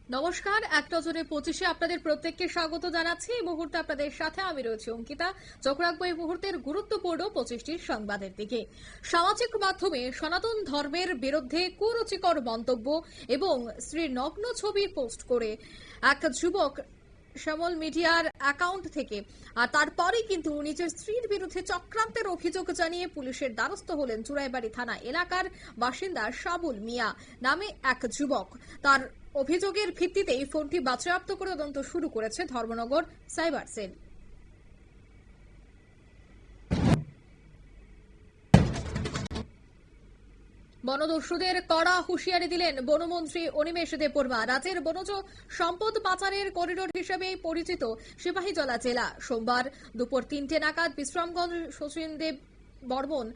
নমস্কার, এক নজরে 25-এ আপনাদের প্রত্যেককে স্বাগত জানাচ্ছি। এই মুহূর্তে আপনাদের সাথে আমি রয়েছি অঙ্কিতা। চোখ রাখবো এই মুহূর্তের গুরুত্বপূর্ণ 25টির সংবাদের দিকে। সামাজিক মাধ্যমে সনাতন ধর্মের বিরুদ্ধে কুরুচিকর মন্তব্য এবং স্ত্রীর নগ্ন ছবি পোস্ট করে এক যুবক শ্যামল মিডিয়ার অ্যাকাউন্ট থেকে আর তারপরে কিন্তু নিজের স্ত্রীর বিরুদ্ধে চক্রান্তের অভিযোগ জানিয়ে পুলিশের দ্বারস্থ হলেন চুরাইবাড়ি থানা এলাকার বাসিন্দা সাবুল মিয়া নামে এক যুবক। তার অভিযোগের ভিত্তিতেই ফোনটি বাজেয়াপ্ত করে তদন্ত শুরু করেছে ধর্মনগর সাইবার সেল। বনদস্যুদের কড়া হুঁশিয়ারি দিলেন বনমন্ত্রী অনিমেষ দেববর্মা। রাজ্যের বনজ সম্পদ পাচারের করিডোর হিসেবে পরিচিত সিপাহীজলা জেলা সোমবার দুপুর 3টে নাগাদ বিশ্রামগঞ্জ শচীনদেব বর্মন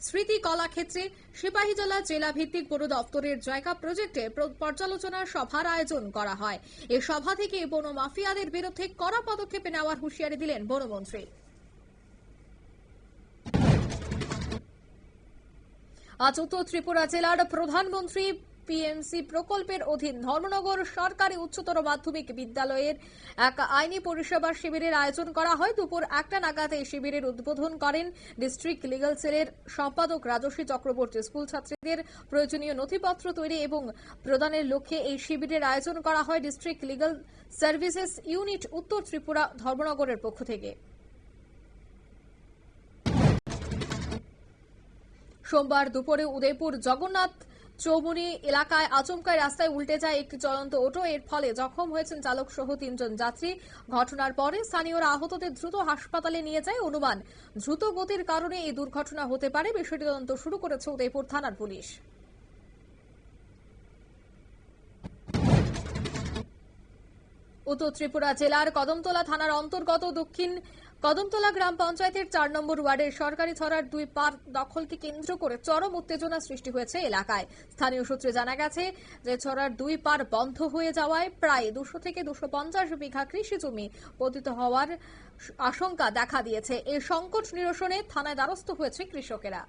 স্মৃতি কলাক্ষেত্রে সিপাহীজলা জেলা ভিত্তিক বন দপ্তরের জায়গা প্রজেক্টে পর্যালোচনা সভার আয়োজন করা হয়। এই সভা থেকে বন মাফিয়াদের বিরুদ্ধে কড়া পদক্ষেপ নেওয়ার হুঁশিয়ারি দিলেন বনমন্ত্রী। আজ উত্তর ত্রিপুরা জেলার প্রধানমন্ত্রী পিএমসি প্রকল্পের অধীন ধর্মনগর সরকারি উচ্চতর মাধ্যমিক বিদ্যালয়ের এক আইনি পরিষেবা শিবিরের আয়োজন করা হয়। দুপুর 1টা নাগাদ এই শিবিরের উদ্বোধন করেন ডিস্ট্রিক্ট লিগ্যাল সেলের সম্পাদক রাজশ্রী চক্রবর্তী। স্কুল ছাত্রীদের প্রয়োজনীয় নথিপত্র তৈরি এবং প্রদানের লক্ষ্যে এই শিবিরের আয়োজন করা হয় ডিস্ট্রিক্ট লিগ্যাল সার্ভিসেস ইউনিট উত্তর ত্রিপুরা ধর্মনগরের পক্ষ থেকে। সোমবার দুপুরে উদয়পুর জগন্নাথ চৌমুনি এলাকায় আচমকায় রাস্তায় উল্টে যায় একটি চলন্ত অটো। এর ফলে জখম হয়েছেন চালক সহ 3 জন যাত্রী। ঘটনার পরে স্থানীয়রা আহতদের দ্রুত হাসপাতালে নিয়ে যায়। অনুমান দ্রুত গতির কারণে এই দুর্ঘটনা হতে পারে। বিষয়টি তদন্ত শুরু করেছে উদয়পুর থানার পুলিশ। উত্তর ত্রিপুরা জেলার কদমতলা থানার অন্তর্গত দক্ষিণ কদমতলা গ্রাম পঞ্চায়েতের 4 নম্বর ওয়ার্ডের সরকারি ছড়ার 2 পার্ক দখলকে কেন্দ্র করে চরম উত্তেজনা সৃষ্টি হয়েছে এলাকায়। স্থানীয় সূত্রে জানা গেছে যে ছড়ার 2 পার বন্ধ হয়ে যাওয়ায় প্রায় 200 থেকে 250 বিঘা কৃষি জমি পতিত হওয়ার আশঙ্কা দেখা দিয়েছে। এই সংকট নিরসনে থানায় দ্বারস্থ হয়েছে কৃষকেরা।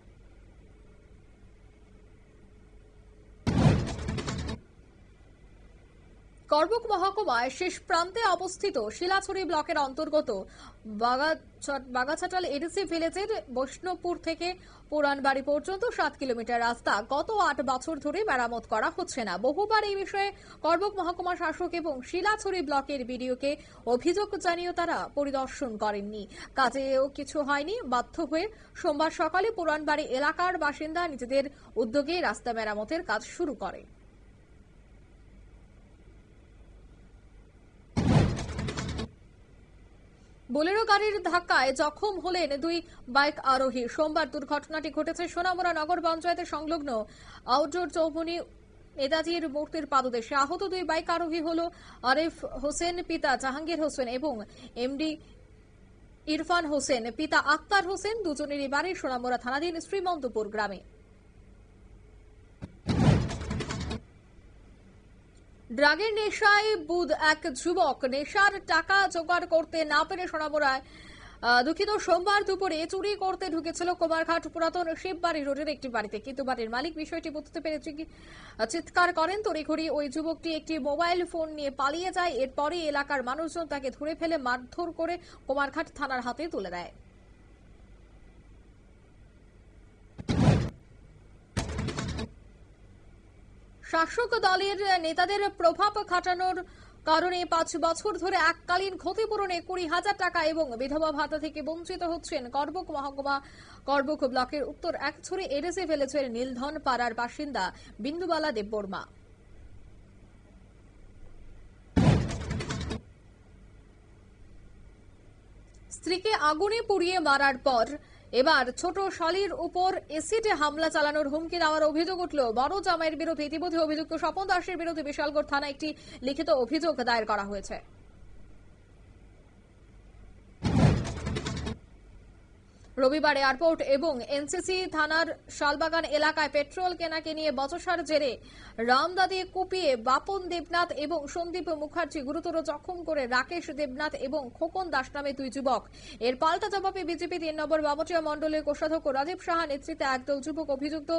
করবুক মহকুমায় শেষ প্রান্তে অবস্থিত শিলাছড়ি ব্লকের অন্তর্গত বাগাছাটাল এডিসি ভিলেজের বৈষ্ণবপুর থেকে পুরানবাড়ি পর্যন্ত 7 কিলোমিটার রাস্তা গত 8 বছর ধরে মেরামত করা হচ্ছে না। বহুবার এই বিষয়ে করবুক মহকুমা শাসক এবং শিলাছড়ি ব্লকের বিডিওকে অভিযোগ জানিয়ে তারা পরিদর্শন করেননি। কাজেও কিছু হয়নি। বাধ্য হয়ে সোমবার সকালে পুরানবাড়ি এলাকার বাসিন্দা নিজেদের উদ্যোগে রাস্তা মেরামতের কাজ শুরু করে। বোলেরো গাড়ির ধাক্কায় জখম হলেন 2 বাইক আরোহী। সোমবার দুর্ঘটনাটি ঘটেছে সোনামুড়া নগর পঞ্চায়েতের সংলগ্ন আউটডোর চৌমুনি নেতাজির মূর্তির পাদদেশে। আহত 2 বাইক আরোহী হল আরিফ হোসেন পিতা জাহাঙ্গীর হোসেন এবং এমডি ইরফান হোসেন পিতা আক্তার হোসেন। দুজনেরই বাড়ি সোনামুড়া থানাধীন শ্রীমন্তপুর গ্রামে। ড্রাগের নেশায় বুধ এক যুবক নেশার টাকা জোগাড় করতে না পেরে সোনামুড়ায় সোমবার দুপুরে চুরি করতে ঢুকেছিল কুমারঘাট পুরাতন শিববাড়ি রোডের একটি বাড়িতে। কিন্তু বাড়ির মালিক বিষয়টি বুঝতে পেরে চিৎকার করেন। তড়িঘড়ি ওই যুবকটি একটি মোবাইল ফোন নিয়ে পালিয়ে যায়। এরপরে এলাকার মানুষজন তাকে ধরে ফেলে মারধর করে কুমারঘাট থানার হাতে তুলে দেয়। শাসক দলের নেতাদের প্রভাব খাটানোর কারণে 5 বছর ধরে এককালীন ক্ষতিপূরণে 20,000 টাকা এবং বিধবা ভাতা থেকে বঞ্চিত হচ্ছেন করবুক মহকুমা করবুক ব্লকের উত্তর একছড়ি এডিসি ভিলেজের নীলধন পাড়ার বাসিন্দা বিন্দুবালা দেববর্মা। স্ত্রীকে আগুনে পুড়িয়ে মারার পর এবার ছোট শালীর উপর এসিডে হামলা চালানোর হুমকি দেওয়ার অভিযোগ উঠল বড় জামাইয়ের বিরুদ্ধে। ইতিমধ্যে অভিযুক্ত স্বপন দাসের বিরুদ্ধে বিশালগড় থানায় একটি লিখিত অভিযোগ দায়ের করা হয়েছে। রবিবার এয়ারপোর্ট এবং এনসিসি থানার শালবাগান এলাকায় পেট্রোল কেনাকে নিয়ে বচসার জেরে রামদা দিয়ে কুপিয়ে বাপন দেবনাথ এবং সন্দীপ মুখার্জি গুরুতর জখম করে রাকেশ দেবনাথ এবং খোকন দাস নামে দুই যুবক। এর পাল্টা জবাবে বিজেপি 3 নম্বর বামটিয়া মণ্ডলের কোষাধ্যক্ষ রাজীব সাহা নেতৃত্বে একদল যুবক অভিযুক্ত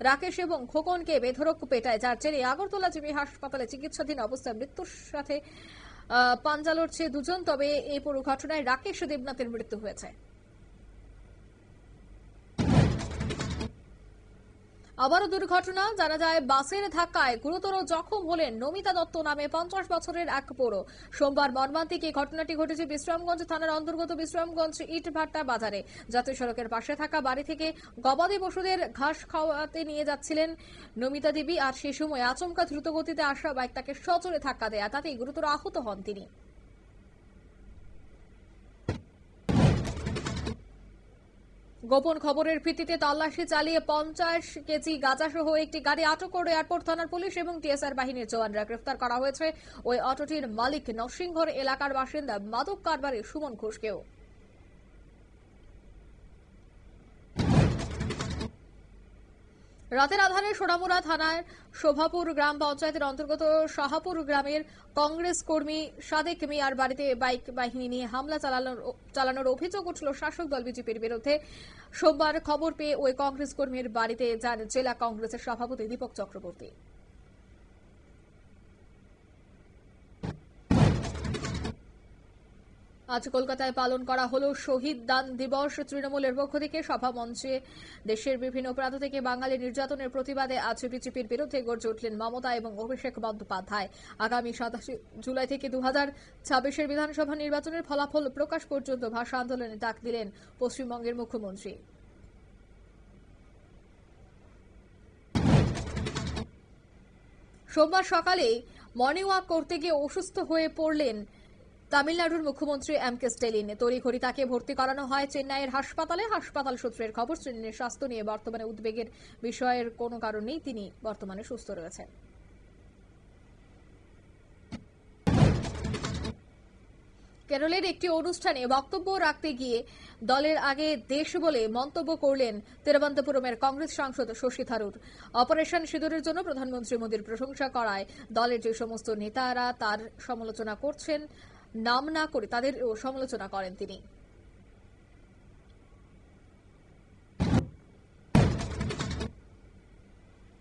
রাকেশ এবং খোকনকে বেধড়ক পেটায়, যার জেরে আগরতলা জিবি হাসপাতালে চিকিৎসাধীন অবস্থায় মৃত্যুর সাথে পাঞ্জা লড়ছে দুজন। তবে এই পুরো ঘটনায় রাকেশ দেবনাথের মৃত্যু হয়েছে। আবারও দুর্ঘটনা, জানা যায় বাসের ধাক্কায় গুরুতর জখম হলেন নমিতা দত্ত নামে 50 বছরের এক পৌর। সোমবার মর্মান্তিক এই ঘটনাটি ঘটেছে বিশ্রামগঞ্জ থানার অন্তর্গত বিশ্রামগঞ্জ ইটভাটা বাজারে। জাতীয় সড়কের পাশে থাকা বাড়ি থেকে গবাদি পশুদের ঘাস খাওয়াতে নিয়ে যাচ্ছিলেন নমিতা দেবী, আর সে সময় আচমকা দ্রুতগতিতে আসা বাইক তাকে সজোরে ধাক্কা দেয়, তাতেই গুরুতর আহত হন তিনি। গোপন খবরের ভিত্তিতে তল্লাশি চালিয়ে 50 কেজি গাঁজাসহ একটি গাড়ি আটক করে এয়ারপোর্ট থানার পুলিশ এবং টিএসআর বাহিনীর জওয়ানরা। গ্রেফতার করা হয়েছে ওই অটোটির মালিক নরসিংহর এলাকার বাসিন্দা মাদক কারবারি সুমন ঘোষকেও। রাতের আধারে সোনামুড়া থানার শোভাপুর গ্রাম পঞ্চায়েতের অন্তর্গত শাহাপুর গ্রামের কংগ্রেস কর্মী সাদেক মিয়ার বাড়িতে বাইক বাহিনী নিয়ে হামলা চালানোর অভিযোগ উঠল শাসক দল বিজেপির বিরুদ্ধে। সোমবার খবর পেয়ে ওই কংগ্রেস কর্মীর বাড়িতে যান জেলা কংগ্রেসের সভাপতি দীপক চক্রবর্তী। আজ কলকাতায় পালন করা হল শহীদ দান দিবস। তৃণমূলের পক্ষ থেকে সভা মঞ্চে দেশের বিভিন্ন প্রান্ত থেকে বাঙালি নির্যাতনের প্রতিবাদে আজ বিজেপির বিরুদ্ধে গর্জে উঠলেন মমতা এবং অভিষেক বন্দ্যোপাধ্যায়। আগামী 27 জুলাই থেকে 2026-এর বিধানসভা নির্বাচনের ফলাফল প্রকাশ পর্যন্ত ভাষা আন্দোলনের ডাক দিলেন পশ্চিমবঙ্গের মুখ্যমন্ত্রী। সোমবার সকালে মর্নিং ওয়াক করতে গিয়ে অসুস্থ হয়ে পড়লেন তামিলনাড়ুর মুখ্যমন্ত্রী এম.কে স্ট্যালিন। তড়িঘড়ি তাকে ভর্তি করানো হয় চেন্নাইয়ের হাসপাতালে। হাসপাতাল সূত্রের খবর, স্ট্যালিনের স্বাস্থ্য নিয়ে বর্তমানে উদ্বেগের বিষয়ের কোনো কারণ নেই, তিনি বর্তমানে সুস্থ রয়েছেন। কেরলের একটি অনুষ্ঠানে বক্তব্য রাখতে গিয়ে দলের আগে দেশ বলে মন্তব্য করলেন তিরুবনন্তপুরমের কংগ্রেস সাংসদ শশী থারুর। অপারেশন সিঁদুরের জন্য প্রধানমন্ত্রী মোদীর প্রশংসা করায় দলের যে সমস্ত নেতারা তার সমালোচনা করছেন, নাম না করে তাদের সমালোচনা করেন তিনি।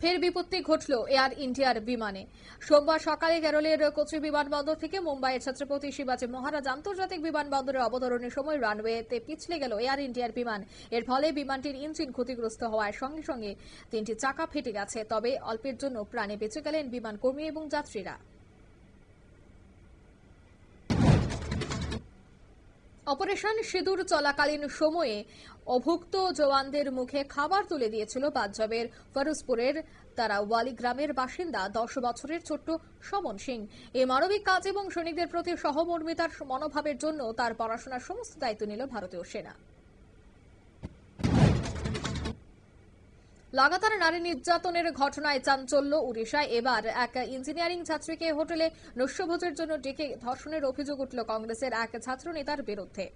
ফের বিপত্তি ঘটল এয়ার ইন্ডিয়ার বিমানে। সোমবার সকালে কেরলের কোচি বিমানবন্দর থেকে মুম্বাইয়ের ছত্রপতি শিবাজী মহারাজ আন্তর্জাতিক বিমানবন্দরে অবতরণের সময় রানওয়েতে পিছলে গেল এয়ার ইন্ডিয়ার বিমান। এর ফলে বিমানটির ইঞ্জিন ক্ষতিগ্রস্ত হওয়ার সঙ্গে সঙ্গে 3টি চাকা ফেটে গেছে। তবে অল্পের জন্য প্রাণে বেঁচে গেলেন বিমান কর্মী এবং যাত্রীরা। অপারেশন সিঁদুর চলাকালীন সময়ে অভুক্ত জওয়ানদের মুখে খাবার তুলে দিয়েছিল পাঞ্জাবের ফরোজপুরের তারাওয়ালি গ্রামের বাসিন্দা 10 বছরের ছোট্ট সমন সিং। এই মানবিক কাজ এবং সৈনিকদের প্রতি সহমর্মিতার মনোভাবের জন্য তার পড়াশোনার সমস্ত দায়িত্ব নিল ভারতীয় সেনা। লাগাতার নারী নির্যাতনের ঘটনায় চাঞ্চল্য উড়িষ্যায়। এবার এক ইঞ্জিনিয়ারিং ছাত্রীকে হোটেলে নৈশভোজের জন্য ডেকে ধর্ষণের অভিযোগ উঠল কংগ্রেসের এক ছাত্র নেতার বিরুদ্ধে।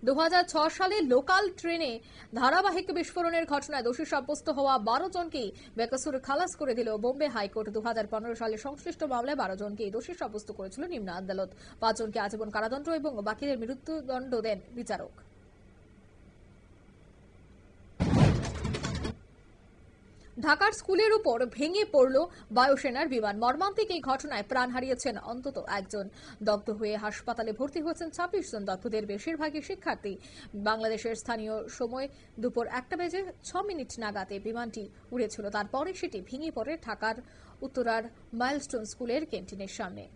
2006 সালে লোকাল ট্রেনে ধারাবাহিক বিস্ফোরণের ঘটনায় দোষী সাব্যস্ত হওয়া 12 জনকেই বেকসুর খালাস করে দিল বোম্বে হাইকোর্ট। 2015 সালে সংশ্লিষ্ট মামলায় 12 জনকেই দোষী সাব্যস্ত করেছিল নিম্ন আদালত। 5 জনকে আজীবন কারাদণ্ড এবং বাকিদের মৃত্যুদণ্ড দেন বিচারক। ঢাকার স্কুলের উপর ভেঙে পড়ল বায়ুসেনার বিমান। মর্মান্তিক এই ঘটনায় প্রাণ হারিয়েছেন অন্তত একজন। দগ্ধ হয়ে হাসপাতালে ভর্তি হয়েছেন 26 জন। দগ্ধদের বেশিরভাগই শিক্ষার্থী। বাংলাদেশের স্থানীয় সময় দুপুর 1:06 নাগাদ বিমানটি উড়েছিল। তারপরে সেটি ভেঙে পড়ে ঢাকার উত্তরার মাইলস্টোন স্কুলের ক্যান্টিনের সামনে।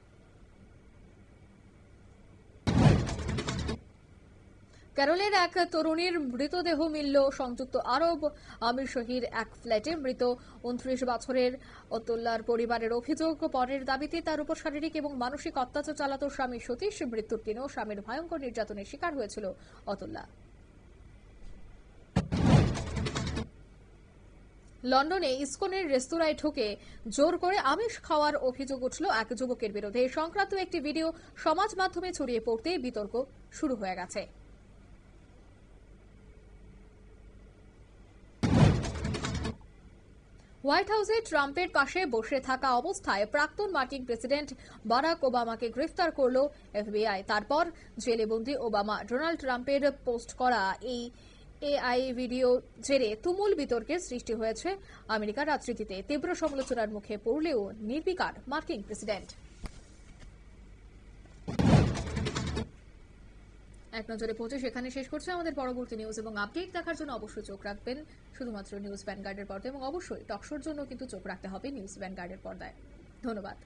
কেরলের এক তরুণীর মৃতদেহ মিলল সংযুক্ত আরব আমিরশাহীর এক ফ্ল্যাটে। মৃত 29 বছরের অতুল্লার পরিবারের অভিযোগ, পরের দাবিতে তার উপর শারীরিক এবং মানসিক অত্যাচার চালাত স্বামী সতীশ। মৃত্যুর দিনেও স্বামীর ভয়ঙ্কর নির্যাতনের শিকার হয়েছিল অতুল্লা। লন্ডনে ইসকনের রেস্তোরাঁয় ঢুকে জোর করে আমিষ খাওয়ার অভিযোগ উঠল এক যুবকের বিরুদ্ধে। এ সংক্রান্ত একটি ভিডিও সমাজ মাধ্যমে ছড়িয়ে পড়তে বিতর্ক শুরু হয়ে গেছে। হোয়াইট হাউসে ট্রাম্পের পাশে বসে থাকা অবস্থায় প্রাক্তন মার্কিন প্রেসিডেন্ট বারাক ওবামাকে গ্রেফতার করল এফবিআই। তারপর জেলে বন্দী ওবামা ডোনাল্ড ট্রাম্পের পোস্ট করা এই এআই ভিডিও জেরে তুমুল বিতর্কের সৃষ্টি হয়েছে আমেরিকার রাজনীতিতে। তীব্র সমালোচনার মুখে পড়লেও নির্বিকার মার্কিন প্রেসিডেন্ট। এক নজরে 25 এখানে শেষ করছে। আমাদের পরবর্তী নিউজ এবং আপডেট দেখার জন্য অবশ্যই চোখ রাখবেন শুধুমাত্র নিউজ ভ্যানগার্ডের পর্দায়, এবং অবশ্যই টকশোর জন্য কিন্তু চোখ রাখতে হবে নিউজ ভ্যানগার্ডের পর্দায়। ধন্যবাদ।